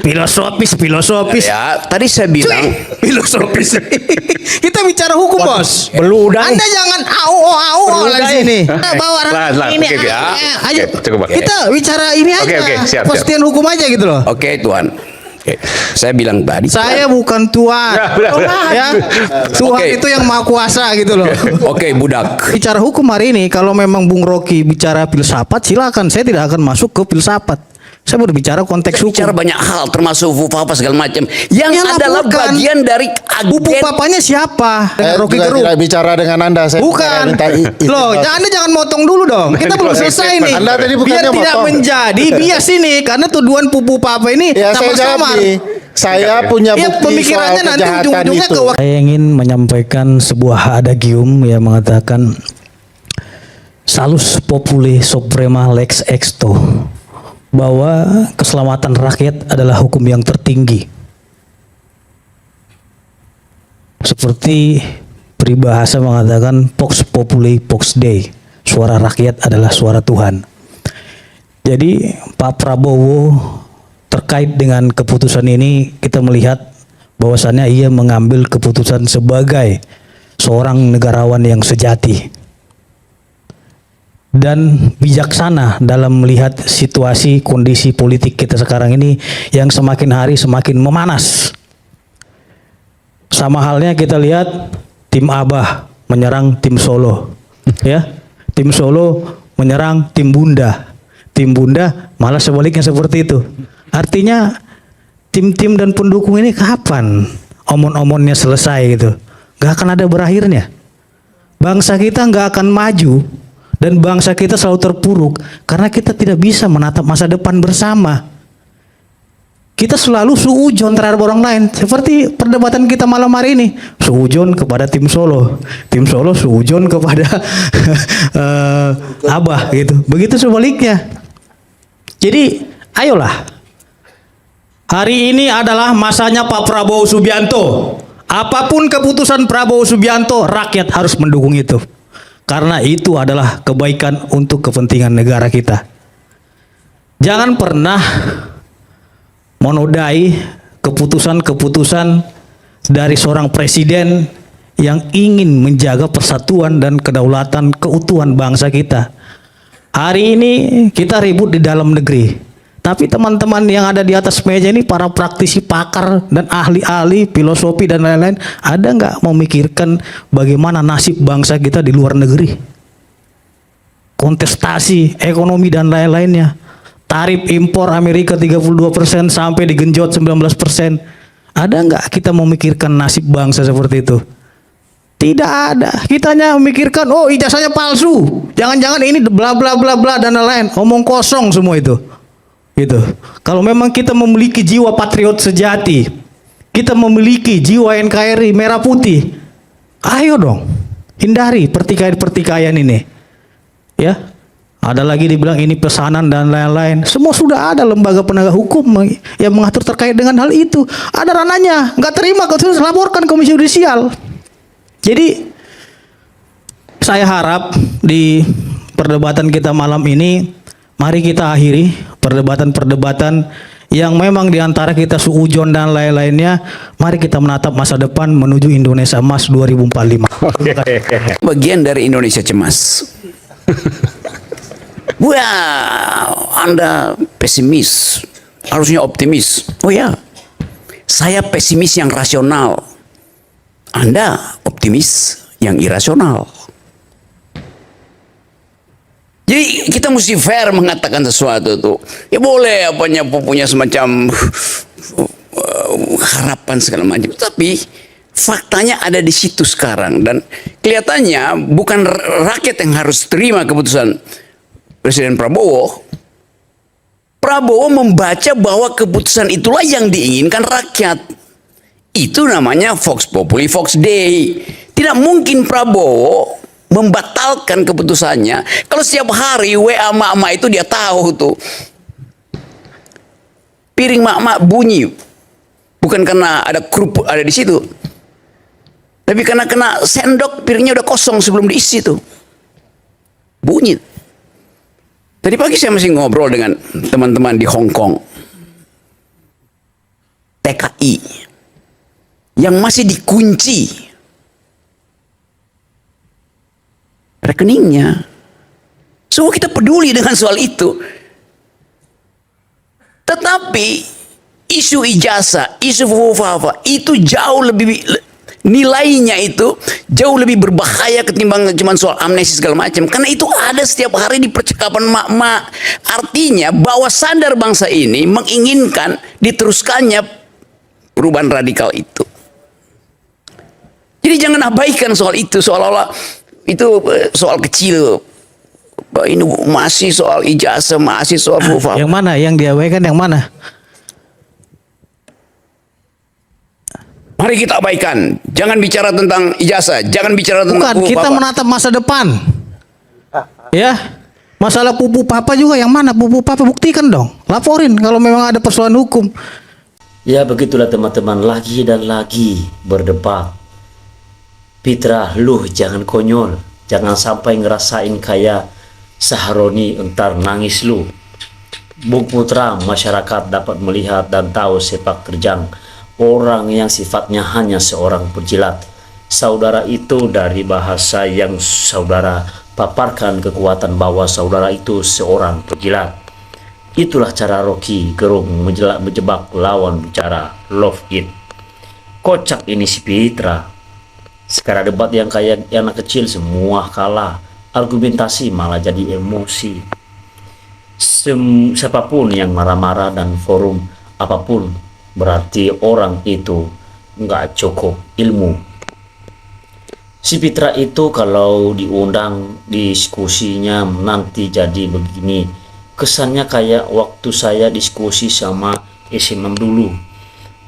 Filosofis. Ya, tadi saya bilang Filosofis. Kita bicara hukum, Bos. Beludah. Anda jangan lagi sini. Bawa ini. Oke, ya. Ayo. Oke, cukup, oke. Kita bicara ini aja. Oke, siap. Pastian hukum aja gitu loh. Oke, Tuan. Oke. Saya bilang tadi. Saya bukan Tuhan. Ya. Tuhan Oke. itu yang maha kuasa gitu loh. Oke, budak. Bicara hukum hari ini, kalau memang Bung Rocky bicara filsafat, silakan. Saya tidak akan masuk ke filsafat. Saya berbicara konteks hukum. Bicara banyak hal, termasuk apa segala macam. Yang Ya, adalah bukan. bagian dari Bubu agen. papanya siapa? Rocky juga Gerung. tidak bicara dengan Anda. Saya Bukan. minta Loh, Anda jangan motong dulu dong. Kita belum selesai nih. Anda tadi Biar bukannya tidak motong. menjadi bias ini, karena tuduhan pupu papa ini Ya saya jawab samar-samar. nih. Saya punya Ya, bukti soal pemikirannya nanti kejahatan ujung-ujungnya itu. ke Saya ingin menyampaikan sebuah adagium yang mengatakan salus populi suprema lex exto, bahwa keselamatan rakyat adalah hukum yang tertinggi. Seperti peribahasa mengatakan vox populi vox dei, suara rakyat adalah suara Tuhan. Jadi Pak Prabowo terkait dengan keputusan ini, kita melihat bahwasannya ia mengambil keputusan sebagai seorang negarawan yang sejati dan bijaksana dalam melihat situasi kondisi politik kita sekarang ini yang semakin hari semakin memanas. Sama halnya kita lihat tim Abah menyerang tim Solo, ya, tim Solo menyerang tim Bunda malah sebaliknya seperti itu. Artinya tim-tim dan pendukung ini kapan omon-omonnya selesai gitu? Gak akan ada berakhirnya. Bangsa kita gak akan maju dan bangsa kita selalu terpuruk karena kita tidak bisa menatap masa depan bersama. Kita selalu suujon terhadap orang lain, seperti perdebatan kita malam hari ini. Suujon kepada tim Solo suujon kepada Abah gitu. Begitu sebaliknya. Jadi ayolah, hari ini adalah masanya Pak Prabowo Subianto. Apapun keputusan Prabowo Subianto, rakyat harus mendukung itu. Karena itu adalah kebaikan untuk kepentingan negara kita. Jangan pernah menodai keputusan-keputusan dari seorang presiden yang ingin menjaga persatuan dan kedaulatan keutuhan bangsa kita. Hari ini kita ribut di dalam negeri, tapi teman-teman yang ada di atas meja ini para praktisi, pakar dan ahli-ahli filosofi dan lain-lain, ada nggak memikirkan bagaimana nasib bangsa kita di luar negeri? Kontestasi ekonomi dan lain-lainnya. Tarif impor Amerika 32% sampai digenjot 19%. Ada nggak kita memikirkan nasib bangsa seperti itu? Tidak ada. Kita hanya memikirkan, oh ijazahnya palsu, jangan-jangan ini bla bla bla bla dan lain-lain. Omong kosong semua itu. Gitu. Kalau memang kita memiliki jiwa patriot sejati, kita memiliki jiwa NKRI merah putih, ayo dong hindari pertikaian-pertikaian ini. Ya, ada lagi dibilang ini pesanan dan lain-lain. Semua sudah ada lembaga penegak hukum yang mengatur terkait dengan hal itu. Ada ranahnya, nggak terima terus laporkan Komisi Yudisial. Jadi saya harap di perdebatan kita malam ini, mari kita akhiri perdebatan-perdebatan yang memang diantara kita suujon dan lain-lainnya. Mari kita menatap masa depan menuju Indonesia Emas 2045. Bagian dari Indonesia cemas. Wah, Anda pesimis, harusnya optimis. Oh ya, saya pesimis yang rasional. Anda optimis yang irasional. Jadi kita mesti fair mengatakan sesuatu tuh. Ya boleh apanya punya semacam harapan segala macam. Tapi faktanya ada di situ sekarang. Dan kelihatannya bukan rakyat yang harus terima keputusan Presiden Prabowo. Prabowo membaca bahwa keputusan itulah yang diinginkan rakyat. Itu namanya Vox Populi Vox Dei. Tidak mungkin Prabowo membatalkan keputusannya kalau setiap hari WA mak-mak itu dia tahu tuh piring mak-mak bunyi, bukan karena ada kerupuk ada di situ, tapi karena kena sendok piringnya udah kosong sebelum diisi tuh bunyi. Tadi pagi saya masih ngobrol dengan teman-teman di Hong Kong. TKI yang masih dikunci rekeningnya. Semua kita peduli dengan soal itu. Tetapi isu ijazah, isu fufafa itu jauh lebih, nilainya itu jauh lebih berbahaya ketimbang cuma soal amnesti segala macam. Karena itu ada setiap hari di percakapan mak-mak. Artinya bahwa sadar bangsa ini menginginkan diteruskannya perubahan radikal itu. Jadi jangan abaikan soal itu, seolah-olah itu soal kecil. Ini masih soal ijazah, masih soal fufafa. Yang mana? Yang diabaikan yang mana? Mari kita abaikan. Jangan bicara tentang ijazah, jangan bicara tentang Bukan, kita fufafa. menatap masa depan. Ya. Masalah pupu papa juga yang mana? Pupu papa buktikan dong. Laporin kalau memang ada persoalan hukum. Ya begitulah teman-teman, lagi dan lagi berdebat. Pitra, lu jangan konyol. Jangan sampai ngerasain kayak Saharoni entar nangis lu. Bung Putra, masyarakat dapat melihat dan tahu sepak terjang orang yang sifatnya hanya seorang pejilat. Saudara itu dari bahasa yang saudara paparkan kekuatan bahwa saudara itu seorang pejilat. Itulah cara Rocky Gerung menjebak lawan bicara love it. Kocak ini si Pitra. Sekarang debat yang kayak anak kecil semua kalah. Argumentasi malah jadi emosi. Siapapun yang marah-marah dan forum apapun berarti orang itu nggak cukup ilmu. Si Pitra itu kalau diundang diskusinya nanti jadi begini. Kesannya kayak waktu saya diskusi sama SMM dulu.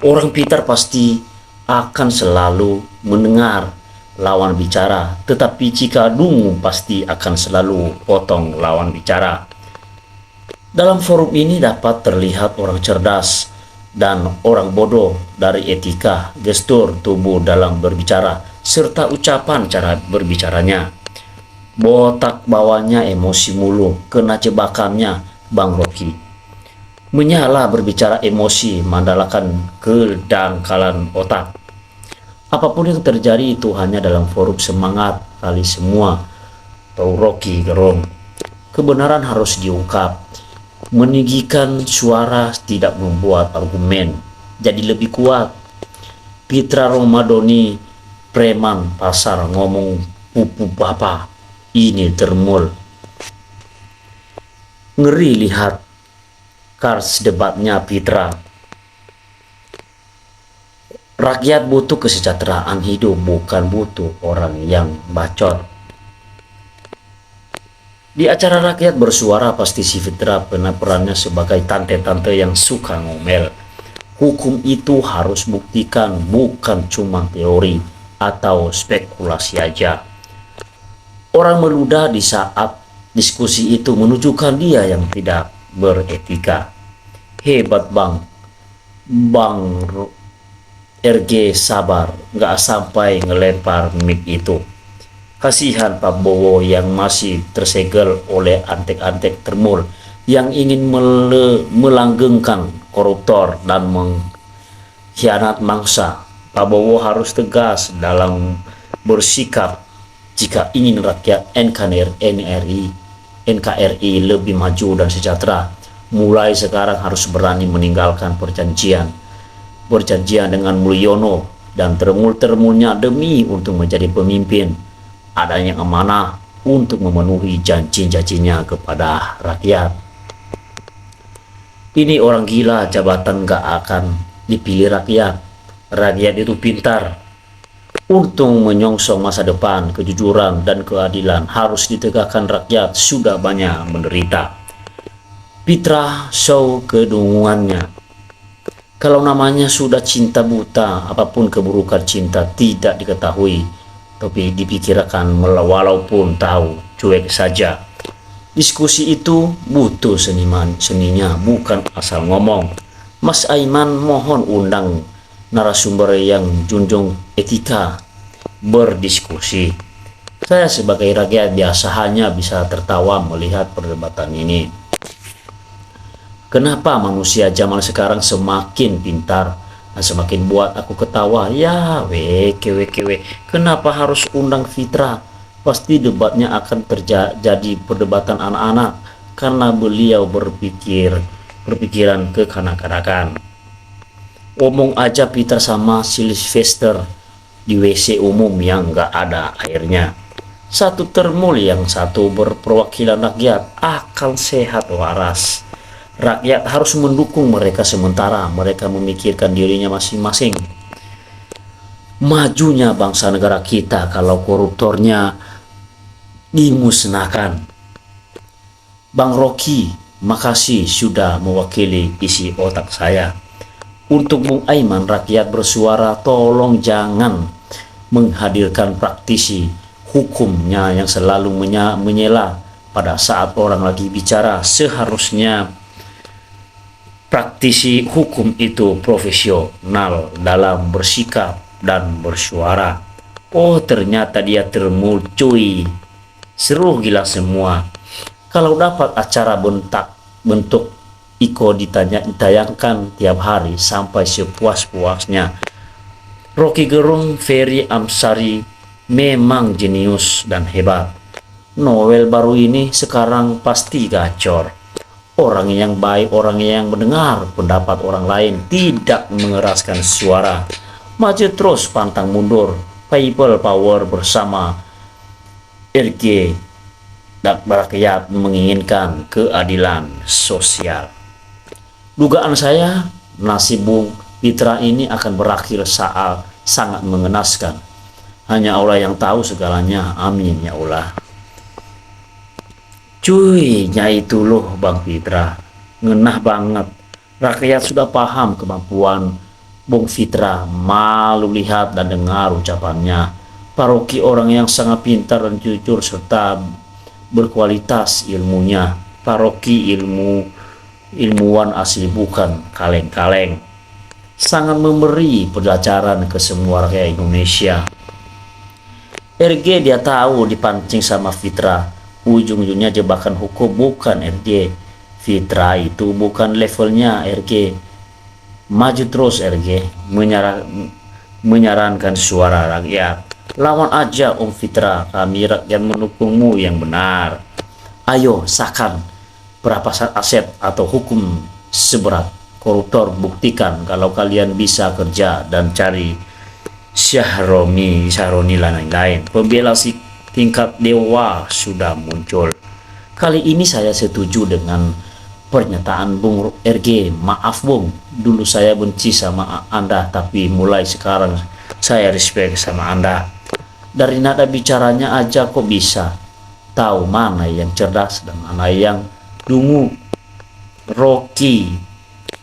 Orang pintar pasti akan selalu mendengar lawan bicara, tetapi jika dungu pasti akan selalu potong lawan bicara. Dalam forum ini dapat terlihat orang cerdas dan orang bodoh dari etika, gestur tubuh dalam berbicara, serta ucapan cara berbicaranya. Botak bawahnya emosi mulu, kena jebakannya Bang Rocky. Menyala berbicara emosi, mandalakan kedangkalan otak. Apapun yang terjadi itu hanya dalam forum semangat kali semua. Tahu Rocky Gerung. Kebenaran harus diungkap. Meninggikan suara tidak membuat argumen jadi lebih kuat. Pitra Romadoni, preman pasar ngomong pupu papa. Ini termul. Ngeri lihat kars debatnya Pitra. Rakyat butuh kesejahteraan hidup, bukan butuh orang yang bacot. Di acara rakyat bersuara pasti si Pitra perannya sebagai tante-tante yang suka ngomel. Hukum itu harus buktikan, bukan cuma teori atau spekulasi aja. Orang meludah di saat diskusi itu menunjukkan dia yang tidak beretika. Hebat Bang RG sabar, nggak sampai ngelempar mic itu. Kasihan Pak Bowo yang masih tersegel oleh antek-antek termul yang ingin melanggengkan koruptor dan mengkhianat mangsa. Pak Bowo harus tegas dalam bersikap jika ingin rakyat NKRI lebih maju dan sejahtera. Mulai sekarang harus berani meninggalkan perjanjian dengan Mulyono dan termul-termulnya demi untuk menjadi pemimpin. Adanya amanah untuk memenuhi janji-janjinya kepada rakyat. Ini orang gila, jabatan gak akan dipilih rakyat. Rakyat itu pintar. Untuk menyongsong masa depan, kejujuran dan keadilan harus ditegakkan rakyat sudah banyak menderita. Pitra show kedunguannya. Kalau namanya sudah cinta buta, apapun keburukan cinta tidak diketahui, tapi dipikirkan walaupun tahu, cuek saja. Diskusi itu butuh seninya, bukan asal ngomong. Mas Aiman mohon undang narasumber yang junjung etika berdiskusi. Saya sebagai rakyat biasa hanya bisa tertawa melihat perdebatan ini. Kenapa manusia zaman sekarang semakin pintar Nah, semakin buat aku ketawa, ya weke, kenapa harus undang Fitra? Pasti debatnya akan terjadi perdebatan anak-anak karena beliau berpikiran kekanak-kanakan. Omong aja Peter sama Sylvester di WC umum yang nggak ada airnya. Satu termul, yang satu berperwakilan rakyat, akal sehat waras. Rakyat harus mendukung mereka sementara mereka memikirkan dirinya masing-masing. Majunya bangsa negara kita kalau koruptornya dimusnahkan. Bang Rocky, makasih sudah mewakili isi otak saya. Untuk Bung Aiman, rakyat bersuara, tolong jangan menghadirkan praktisi hukumnya yang selalu menyela pada saat orang lagi bicara. Seharusnya praktisi hukum itu profesional dalam bersikap dan bersuara. Oh, ternyata dia termul, cuy. Seru gila semua. Kalau dapat acara bentuk Iko ditayangkan tiap hari sampai sepuas-puasnya. Rocky Gerung, Ferry Amsari memang jenius dan hebat. Novel baru ini sekarang pasti gacor. Orang yang baik, orang yang mendengar pendapat orang lain, tidak mengeraskan suara. Maju terus, pantang mundur. People power bersama RG dan rakyat menginginkan keadilan sosial. Dugaan saya, nasib Bung Fitra ini akan berakhir sangat mengenaskan. Hanya Allah yang tahu segalanya. Amin ya Allah. Cuy, nya itu loh Bang Fitra. Ngenah banget. Rakyat sudah paham kemampuan Bung Fitra. Malu lihat dan dengar ucapannya. Paroki orang yang sangat pintar dan jujur serta berkualitas ilmunya. Paroki ilmuwan asli, bukan kaleng-kaleng. Sangat memberi pelajaran ke semua rakyat Indonesia. RG dia tahu dipancing sama Fitra. Ujung-ujungnya jebakan hukum, bukan RG. Fitra itu bukan levelnya RG. Maju terus RG, menyarankan suara rakyat. Lawan aja Om Fitra, kami rakyat mendukungmu yang benar. Ayo sahkan berapa aset atau hukum seberat koruptor, buktikan kalau kalian bisa kerja dan cari Syahroni dan lain-lain. Pembela tingkat dewa sudah muncul. Kali ini saya setuju dengan pernyataan Bung RG. Maaf Bung, dulu saya benci sama Anda, tapi mulai sekarang saya respect sama Anda. Dari nada bicaranya aja kok bisa tahu mana yang cerdas dan mana yang dungu. Rocky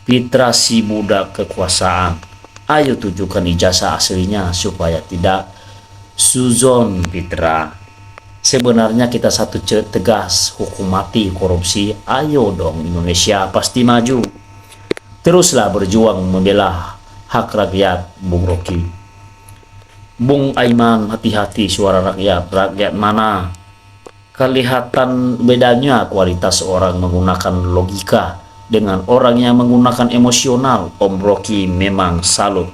Fitra si budak kekuasaan. Ayo tunjukkan ijazah aslinya supaya tidak suzon Fitra. Sebenarnya kita satu tegas, hukum mati korupsi. Ayo dong, Indonesia pasti maju. Teruslah berjuang membela hak rakyat Bung Rocky. Bung Aiman, hati-hati suara rakyat. Rakyat mana? Kelihatan bedanya kualitas orang menggunakan logika dengan orang yang menggunakan emosional. Om Rocky memang salut.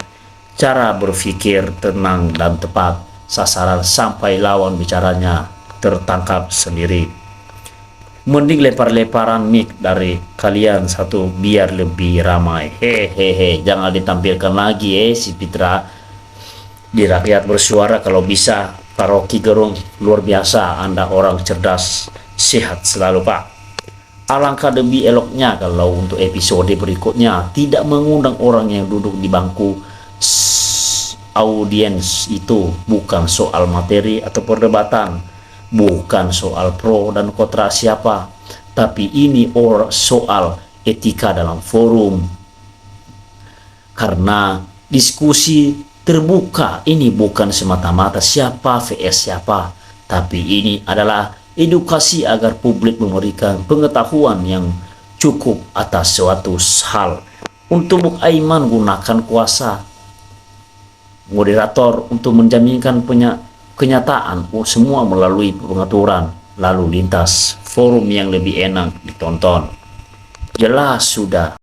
Cara berpikir tenang dan tepat sasaran sampai lawan bicaranya tertangkap sendiri. Mending lempar-lemparan mic dari kalian satu biar lebih ramai. Hehehe, jangan ditampilkan lagi si Fitra di rakyat bersuara. Kalau bisa Pak Rocky Gerung, luar biasa, Anda orang cerdas, sehat selalu Pak. Alangkah lebih eloknya kalau untuk episode berikutnya tidak mengundang orang yang duduk di bangku audiens. Itu bukan soal materi atau perdebatan, bukan soal pro dan kontra siapa, tapi ini soal etika dalam forum. Karena diskusi terbuka ini bukan semata-mata siapa vs siapa, tapi ini adalah edukasi agar publik memberikan pengetahuan yang cukup atas suatu hal. Untuk Bung Aiman gunakan kuasa moderator untuk menjaminkan kenyataan semua melalui pengaturan lalu lintas forum yang lebih enak ditonton. Jelas sudah.